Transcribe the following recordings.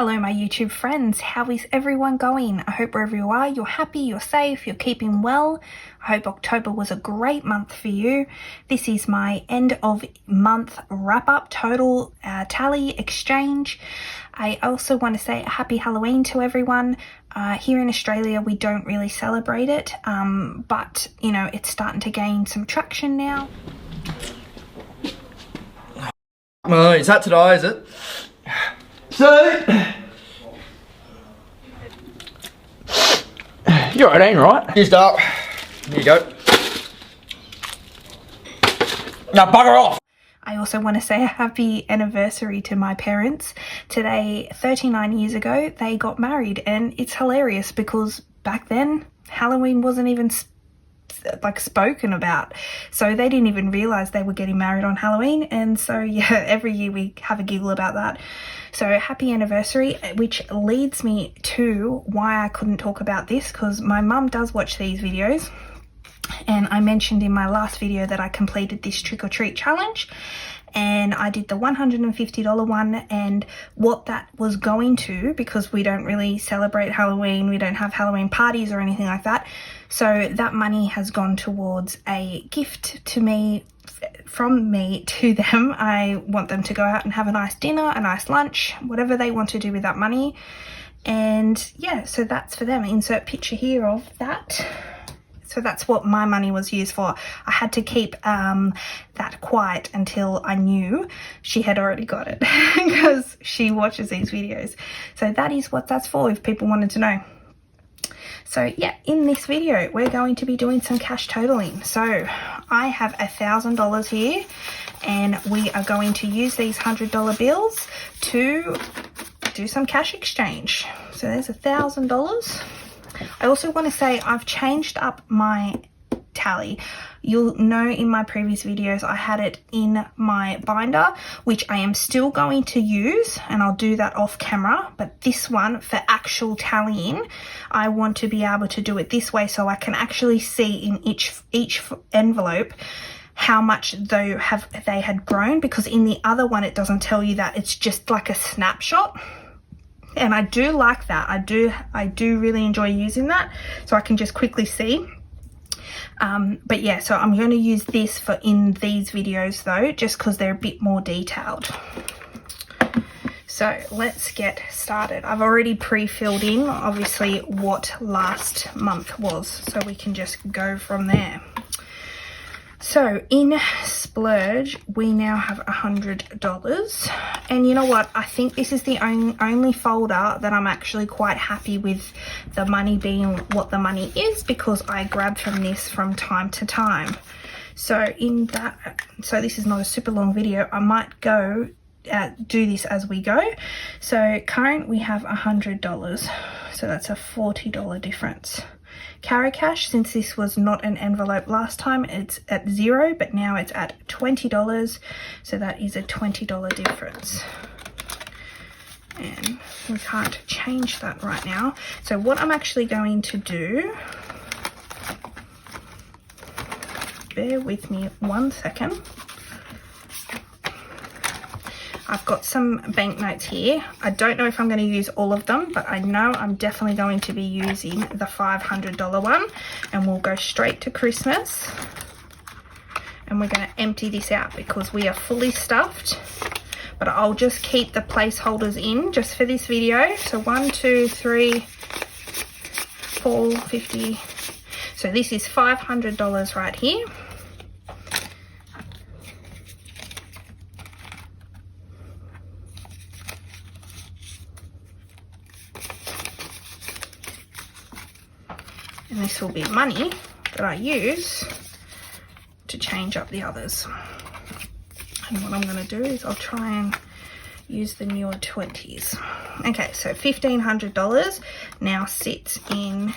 Hello my YouTube friends, how is everyone going? I hope wherever you are, you're happy, you're safe, you're keeping well. I hope October was a great month for you. This is my end of month wrap up total tally exchange. I also want to say a happy Halloween to everyone. Here in Australia we don't really celebrate it, but you know, it's starting to gain some traction now. Well, is that today, is it? So, you're right, ain't right? Used up. There you go. Now bugger off. I also want to say a happy anniversary to my parents. Today, 39 years ago, they got married, and it's hilarious because back then, Halloween wasn't even spoken about, so they didn't even realize they were getting married on Halloween. And so yeah, every year we have a giggle about that. So happy anniversary, which leads me to why I couldn't talk about this, because my mum does watch these videos, and I mentioned in my last video that I completed this trick or treat challenge, and I did the $150 one, and what that was going to, because we don't really celebrate Halloween, we don't have Halloween parties or anything like that, so that money has gone towards a gift to me, from me to them. I want them to go out and have a nice dinner, a nice lunch, whatever they want to do with that money. And yeah, so that's for them. Insert picture here of that. So that's what my money was used for. I had to keep that quiet until I knew she had already got it because she watches these videos. So that is what that's for, if people wanted to know. So yeah, in this video, we're going to be doing some cash totaling. So I have $1,000 here, and we are going to use these $100 bills to do some cash exchange. So there's $1,000. I also want to say I've changed up my tally. You'll know in my previous videos I had it in my binder, which I am still going to use, and I'll do that off camera. But this one, for actual tallying, I want to be able to do it this way so I can actually see in each envelope how much they had grown, because in the other one it doesn't tell you that. It's just like a snapshot. And I do like that. I do really enjoy using that, so I can just quickly see. But yeah, so I'm going to use this for in these videos though, just because they're a bit more detailed. So let's get started. I've already pre-filled in obviously what last month was, so we can just go from there. So in Splurge, we now have $100. And you know what? I think this is the only folder that I'm actually quite happy with the money being what the money is, because I grab from this from time to time. So in that, so this is not a super long video. I might go do this as we go. So current, we have $100. So that's a $40 difference. CAROCASH, since this was not an envelope last time, it's at $0, but now it's at $20, so that is a $20 difference. And we can't change that right now. So what I'm actually going to do, bear with me 1 second. I've got some banknotes here. I don't know if I'm going to use all of them, but I know I'm definitely going to be using the $500 one, and we'll go straight to Christmas. And we're going to empty this out because we are fully stuffed, but I'll just keep the placeholders in just for this video. So 1, 2, 3, 4, 50. So this is $500 right here. And this will be money that I use to change up the others. And what I'm going to do is I'll try and use the newer 20s. Okay, so $1,500 now sits in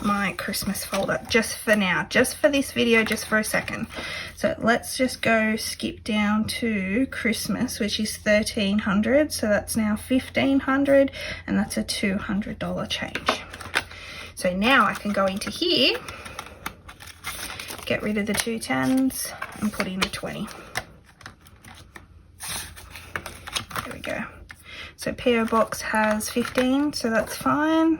my Christmas folder, just for now, just for this video, just for a second. So let's just go skip down to Christmas, which is $1,300. So that's now $1,500, and that's a $200 change. So now I can go into here, get rid of the 2 10s and put in a 20. There we go. So PO Box has 15, so that's fine.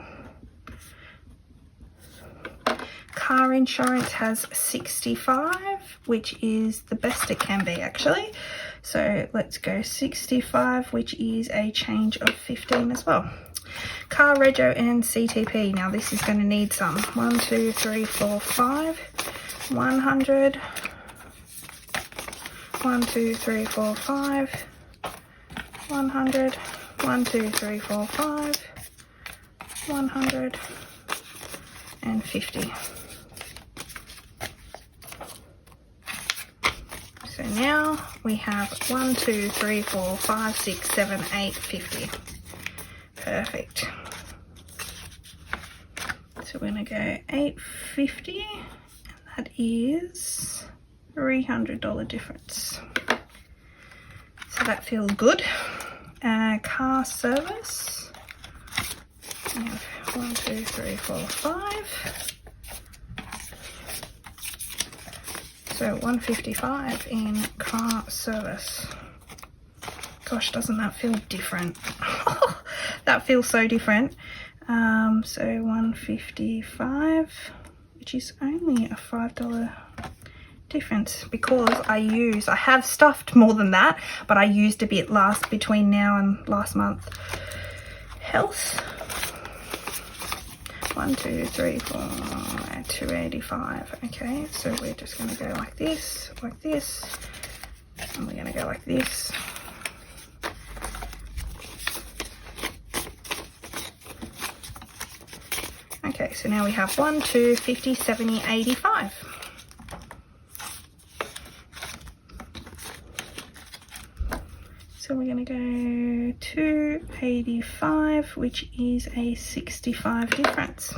Car insurance has 65, which is the best it can be actually. So let's go 65, which is a change of 15 as well. Car rego and CTP. Now this is going to need some. 1, 2, 3, 4, 5. 100. 1, 2, 3, 4, 5. 100. 1, 2, 3, 4, 5. 100 and 50. So now we have 1, 2, 3, 4, 5, 6, 7, 8, 50. Perfect. So we're going to go 850, and that is $300 difference. So that feels good. Car service. We have 1, 2, 3, 4, 5. So 155 in car service. Gosh, doesn't that feel different? That feels so different. So 155, which is only a $5 difference because I have stuffed more than that, but I used a bit between now and last month. Health. 1, 2, 3, 4, 285. Okay, so we're just going to go like this, and we're going to go like this. Okay, so now we have 1, 2, 50, 70, 85. So we're going to go 285, which is a 65 difference.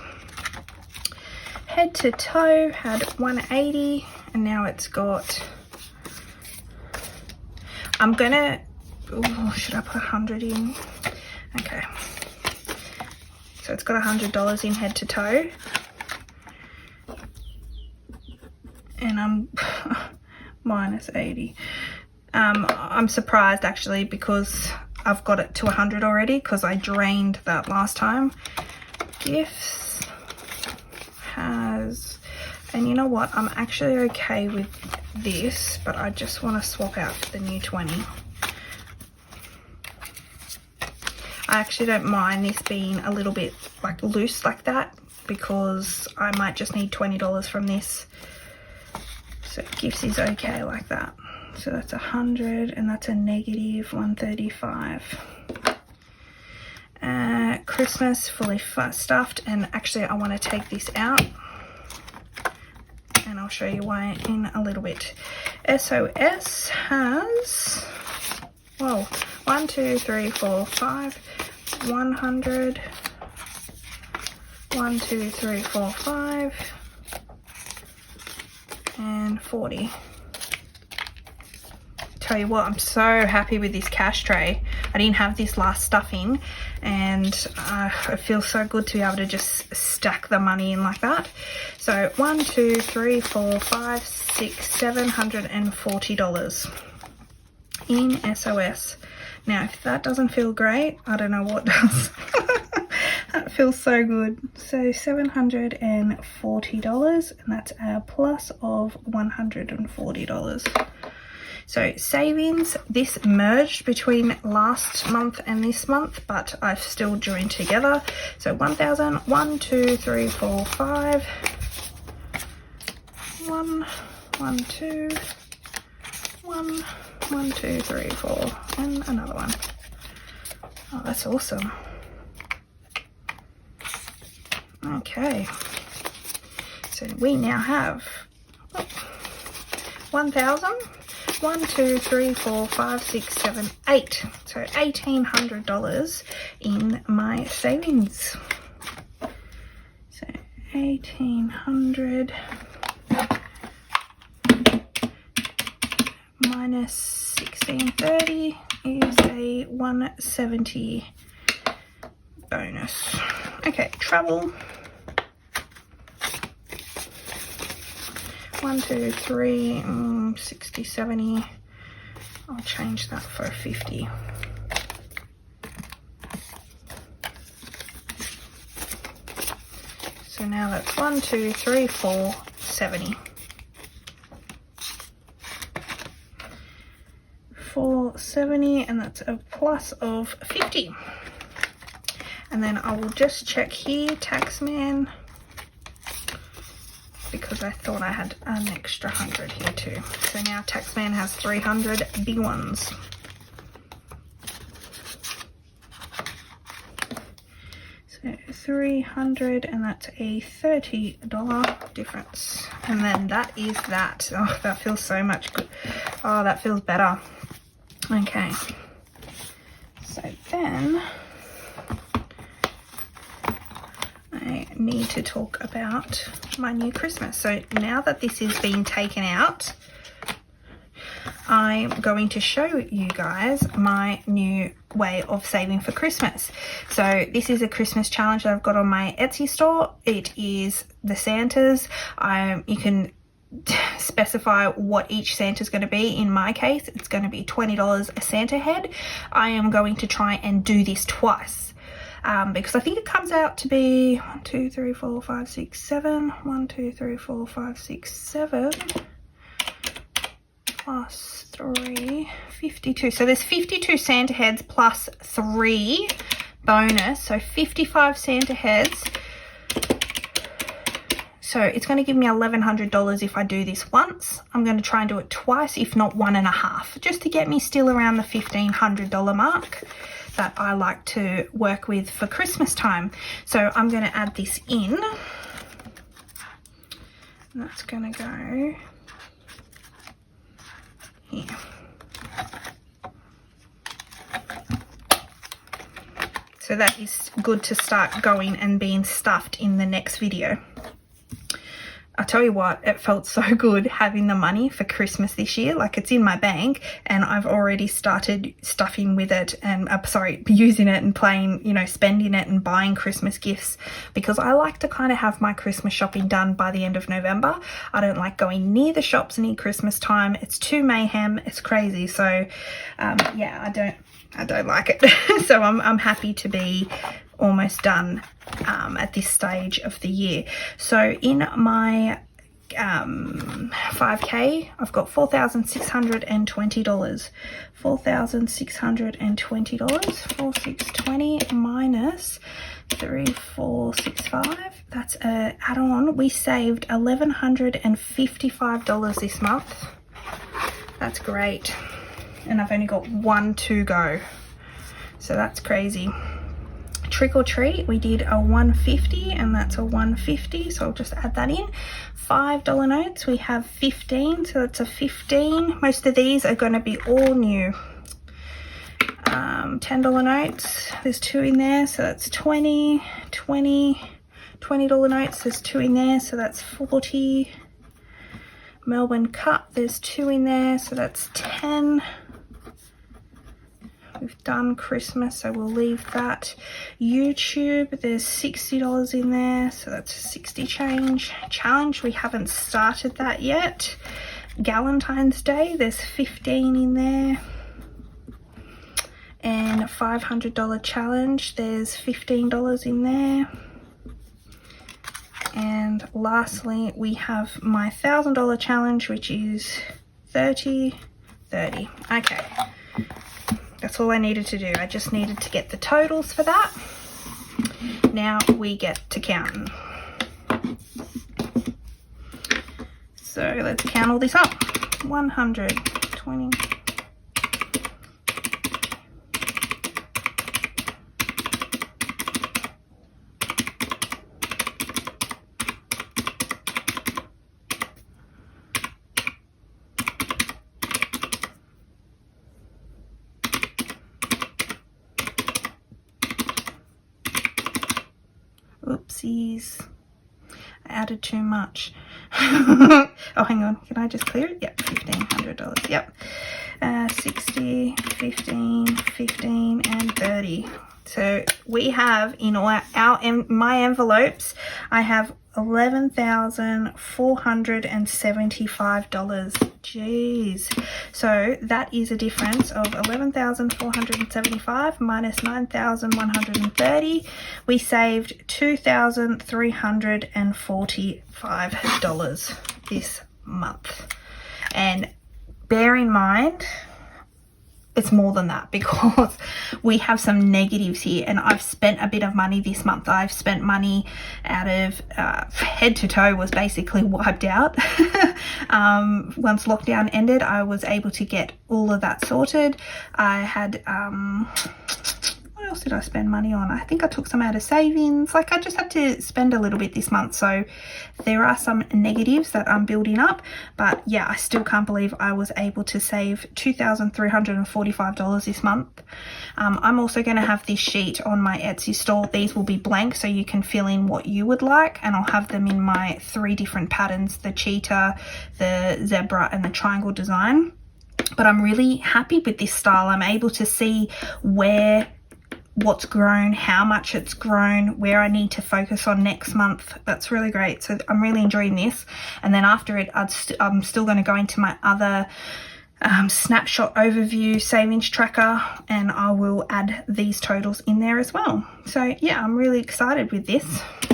Head to toe had 180, and now it's got, I'm gonna, should I put 100 in? Okay. So it's got $100 in head to toe. And I'm minus 80. I'm surprised actually because I've got it to 100 already because I drained that last time. Gifts has, and you know what, I'm actually okay with this, but I just want to swap out the new 20. I actually don't mind this being a little bit like loose like that because I might just need $20 from this. So gifts is okay like that. So that's 100 and that's a negative 135. Christmas fully stuffed, and actually I want to take this out and I'll show you why in a little bit. SOS has, whoa, 1, 2, 3, 4, 5, 100, 1, 2, 3, 4, 5, and 40. Tell you what, I'm so happy with this cash tray. I didn't have this last stuffing, and it feels so good to be able to just stack the money in like that. So 1, 2, 3, 4, 5, 6, $740 in SOS. Now, if that doesn't feel great, I don't know what does. That feels so good. So $740, and that's a plus of $140. So savings, this merged between last month and this month, but I've still joined together. So 1,000, 1, 2, 3, 4, 5, 1, 1, 2, 1, 1, 2, 3, 4, and another one. Oh, that's awesome. Okay, so we now have 1,000. 1, 2, 3, 4, 5, 6, 7, 8. So $1,800 in my savings. So 1,800 minus 1,630 is a 170 bonus. Okay, travel. 1, 2, 3, 60, 70. I'll change that for 50. So now that's 1, 2, 3, 4, 70. 470, and that's a plus of 50. And then I will just check here, Taxman, because I thought I had an extra 100 here too. So now Taxman has 300 big ones. So 300, and that's a $30 difference. And then that is that. Oh, that feels so much good. Oh, that feels better. Okay. So then I need to talk about my new Christmas. So now that this is being taken out, I'm going to show you guys my new way of saving for Christmas. So this is a Christmas challenge that I've got on my Etsy store. It is the Santas. You can specify what each Santa's going to be. In my case, it's going to be $20 a Santa head. I am going to try and do this twice. Because I think it comes out to be 1, 2, 3, 4, 5, 6, 7. 1, 2, 3, 4, 5, 6, 7 plus 3, 52. So there's 52 Santa heads plus 3 bonus. So 55 Santa heads. So it's going to give me $1,100 if I do this once. I'm going to try and do it twice, if not 1.5, just to get me still around the $1,500 mark that I like to work with for Christmas time. So I'm going to add this in. And that's going to go here. So that is good to start going and being stuffed in the next video. I tell you what, it felt so good having the money for Christmas this year. Like, it's in my bank and I've already started stuffing with it and, using it and playing, spending it and buying Christmas gifts, because I like to kind of have my Christmas shopping done by the end of November. I don't like going near the shops near Christmas time. It's too mayhem. It's crazy. So, yeah, I don't like it. So I'm happy to be almost done at this stage of the year. So in my 5k, I've got $4,620. $4,620. 4,620 minus 3,465. That's a add-on. We saved $1,155 this month. That's great. And I've only got one to go. So that's crazy. Trick or treat, we did a 150, and that's a 150, so I'll just add that in. $5 notes, we have 15, so that's a 15. Most of these are going to be all new. $10 notes, there's 2 in there, so that's 20. $20 notes, there's 2 in there, so that's 40. Melbourne Cup, there's 2 in there, so that's 10. We've done Christmas, so we'll leave that. YouTube, there's $60 in there, so that's 60 change. Challenge, we haven't started that yet. Galentine's Day, there's 15 in there. And a $500 challenge, there's $15 in there. And lastly, we have my $1,000 challenge, which is 30. Okay. That's all I needed to do. I just needed to get the totals for that. Now we get to counting. So let's count all this up. 120. Oopsies, I added too much. Oh, hang on, can I just clear it? Yep, $1,500. Yep. 60, 15, 15, and 30. So we have in my envelopes, I have $11,475. Jeez. So that is a difference of $11,475 minus $9,130. We saved $2,345 this month. And bear in mind, it's more than that because we have some negatives here, and I've spent a bit of money this month. I've spent money out of head to toe, was basically wiped out. Once lockdown ended, I was able to get all of that sorted. I had what else did I spend money on? I think I took some out of savings. Like, I just had to spend a little bit this month, so there are some negatives that I'm building up, but yeah, I still can't believe I was able to save $2,345 this month. I'm also going to have this sheet on my Etsy store. These will be blank, so you can fill in what you would like, and I'll have them in my 3 different patterns: the cheetah, the zebra, and the triangle design. But I'm really happy with this style. I'm able to see what's grown, how much it's grown, where I need to focus on next month. That's really great. So I'm really enjoying this. And then after it, I'm still going to go into my other snapshot overview savings tracker, and I will add these totals in there as well. So yeah, I'm really excited with this.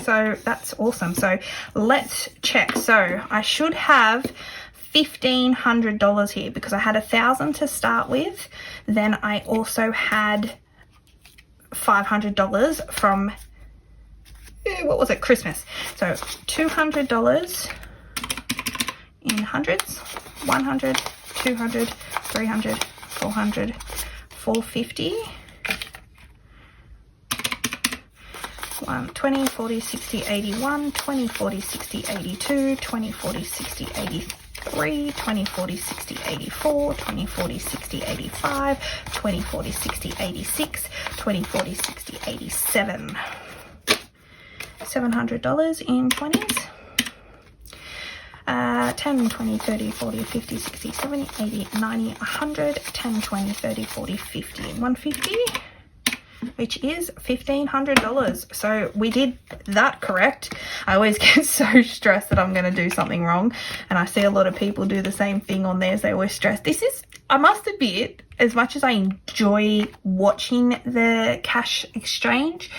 So that's awesome. So let's check. So I should have $1,500 here because I had $1,000 to start with. Then I also had $500 from, what was it, Christmas. So $200 in hundreds: 100, 200, 300, 400, 450, 20, 40, 60, 81, 20, 40, 60, 82, 20, 40, 60, 83, 20, 40, 60, 84, 20, 40, 60, 85, 20, 40, 60, 86, 20, 40, 60, 87. $700 in 20s. 10, 20, 30, 40, 50, 60, 70, 80, 90, 100, 10, 20, 30, 40, 50, 150, which is $1,500. So we did that correct. I always get so stressed that I'm going to do something wrong, and I see a lot of people do the same thing on theirs. They always stress. This is, I must admit, as much as I enjoy watching the cash exchange,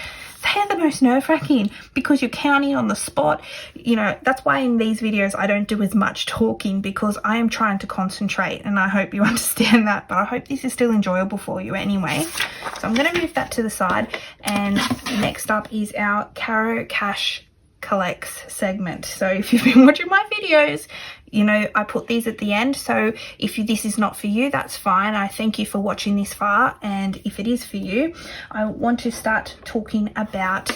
they are the most nerve-wracking because you're counting on the spot. You know, that's why in these videos I don't do as much talking, because I am trying to concentrate, and I hope you understand that. But I hope this is still enjoyable for you anyway. So I'm going to move that to the side, and next up is our CAROCASH collects segment. So if you've been watching my videos, you know I put these at the end. So if this is not for you, that's fine. I thank you for watching this far, and if it is for you, I want to start talking about,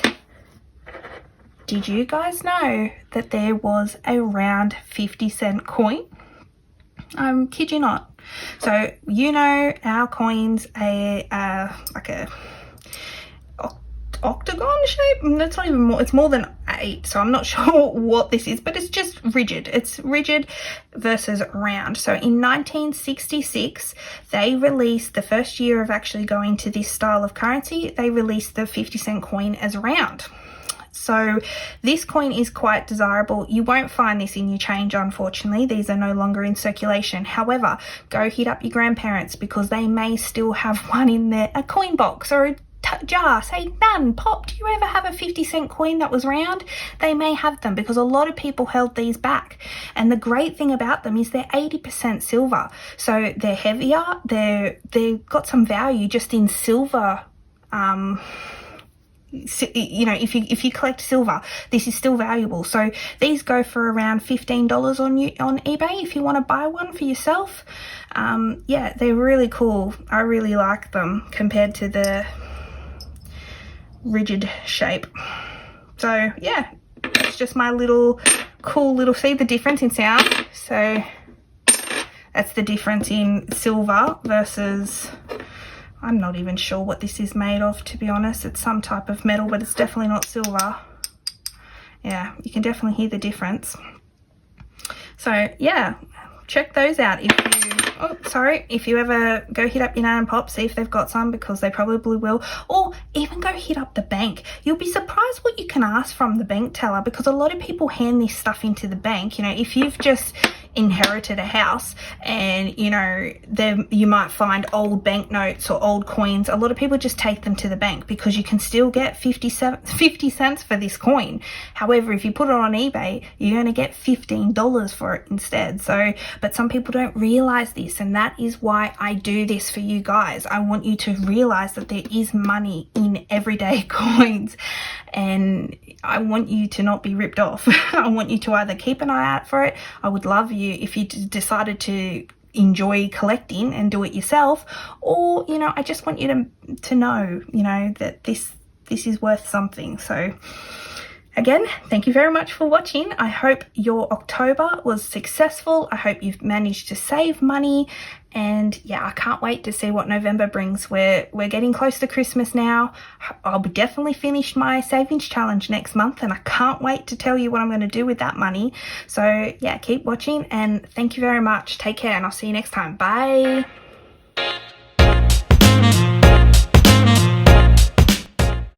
did you guys know that there was a round 50-cent coin? Kid you not. So you know our coins like a octagon shape. That's not even more, it's more than 8, so I'm not sure what this is, but it's just rigid. It's rigid versus round. So in 1966 they released, the first year of actually going to this style of currency, they released the 50-cent coin as round. So this coin is quite desirable. You won't find this in your change, unfortunately. These are no longer in circulation. However, go hit up your grandparents because they may still have one in there, a coin box or a jar. Say, Nan, Pop, do you ever have a 50-cent coin that was round? They may have them because a lot of people held these back. And the great thing about them is they're 80% silver. So they're heavier. They've got some value just in silver. You know, if you collect silver, this is still valuable. So these go for around $15 on eBay if you want to buy one for yourself. Yeah, they're really cool. I really like them compared to the rigid shape. So yeah, it's just my little cool little, see the difference in sound? So that's the difference in silver versus, I'm not even sure what this is made of, to be honest. It's some type of metal, but it's definitely not silver. Yeah, you can definitely hear the difference. So yeah, check those out if you, oh, sorry, if you ever go hit up your nan and pop, see if they've got some, because they probably will. Or even go hit up the bank. You'll be surprised what you can ask from the bank teller, because a lot of people hand this stuff into the bank. You know, if you've just inherited a house and, you know, you might find old banknotes or old coins, a lot of people just take them to the bank because you can still get 50 cents for this coin. However, if you put it on eBay, you're going to get $15 for it instead. So, but some people don't realize this, and that is why I do this for you guys. I want you to realize that there is money in everyday coins, and I want you to not be ripped off. I want you to either keep an eye out for it. I would love you if you decided to enjoy collecting and do it yourself, or, you know, I just want you to know, you know, that this is worth something. So again, thank you very much for watching. I hope your October was successful. I hope you've managed to save money. And yeah, I can't wait to see what November brings. We're getting close to Christmas now. I'll be definitely finish my savings challenge next month, and I can't wait to tell you what I'm going to do with that money. So yeah, keep watching, and thank you very much. Take care, and I'll see you next time. Bye.